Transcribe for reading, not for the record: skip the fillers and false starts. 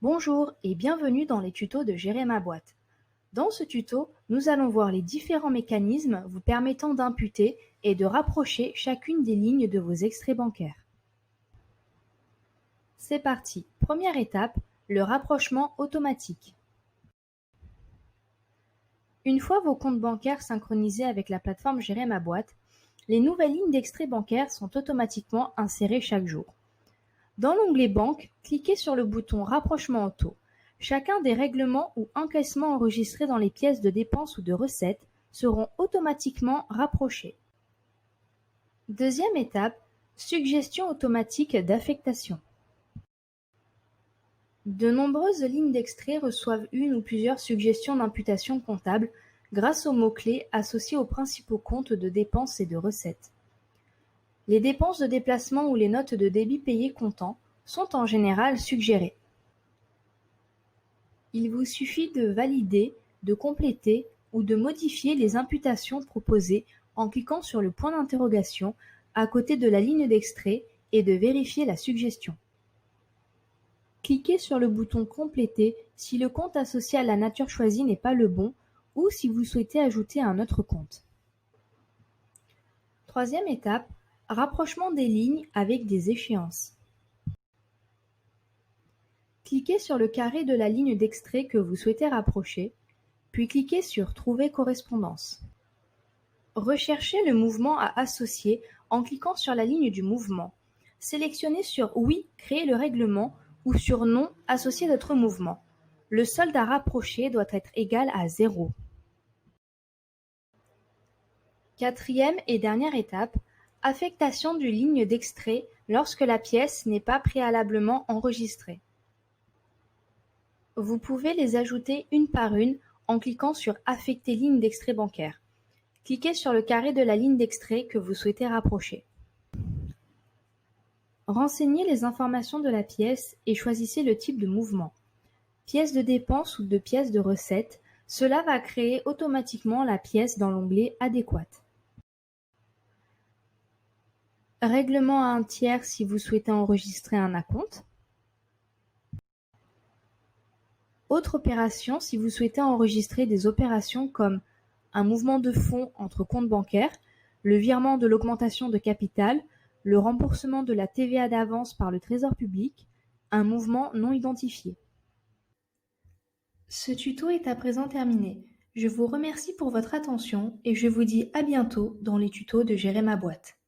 Bonjour et bienvenue dans les tutos de Gérer ma boîte. Dans ce tuto, nous allons voir les différents mécanismes vous permettant d'imputer et de rapprocher chacune des lignes de vos extraits bancaires. C'est parti. Première étape, le rapprochement automatique. Une fois vos comptes bancaires synchronisés avec la plateforme Gérer ma boîte, les nouvelles lignes d'extraits bancaires sont automatiquement insérées chaque jour. Dans l'onglet Banque, cliquez sur le bouton Rapprochement auto. Chacun des règlements ou encaissements enregistrés dans les pièces de dépenses ou de recettes seront automatiquement rapprochés. Deuxième étape, suggestion automatique d'affectation. De nombreuses lignes d'extrait reçoivent une ou plusieurs suggestions d'imputation comptable grâce aux mots-clés associés aux principaux comptes de dépenses et de recettes. Les dépenses de déplacement ou les notes de débit payées comptant sont en général suggérées. Il vous suffit de valider, de compléter ou de modifier les imputations proposées en cliquant sur le point d'interrogation à côté de la ligne d'extrait et de vérifier la suggestion. Cliquez sur le bouton Compléter si le compte associé à la nature choisie n'est pas le bon ou si vous souhaitez ajouter un autre compte. Troisième étape, rapprochement des lignes avec des échéances. Cliquez sur le carré de la ligne d'extrait que vous souhaitez rapprocher, puis cliquez sur Trouver correspondance. Recherchez le mouvement à associer en cliquant sur la ligne du mouvement. Sélectionnez sur Oui, créer le règlement ou sur Non, associer d'autres mouvements. Le solde à rapprocher doit être égal à 0. Quatrième et dernière étape, affectation d'une ligne d'extrait lorsque la pièce n'est pas préalablement enregistrée. Vous pouvez les ajouter une par une en cliquant sur Affecter ligne d'extrait bancaire. Cliquez sur le carré de la ligne d'extrait que vous souhaitez rapprocher. Renseignez les informations de la pièce et choisissez le type de mouvement. Pièce de dépense ou de pièce de recette, cela va créer automatiquement la pièce dans l'onglet Adéquate. Règlement à un tiers si vous souhaitez enregistrer un acompte. Autre opération si vous souhaitez enregistrer des opérations comme un mouvement de fonds entre comptes bancaires, le virement de l'augmentation de capital, le remboursement de la TVA d'avance par le Trésor public, un mouvement non identifié. Ce tuto est à présent terminé. Je vous remercie pour votre attention et je vous dis à bientôt dans les tutos de Gérer ma boîte.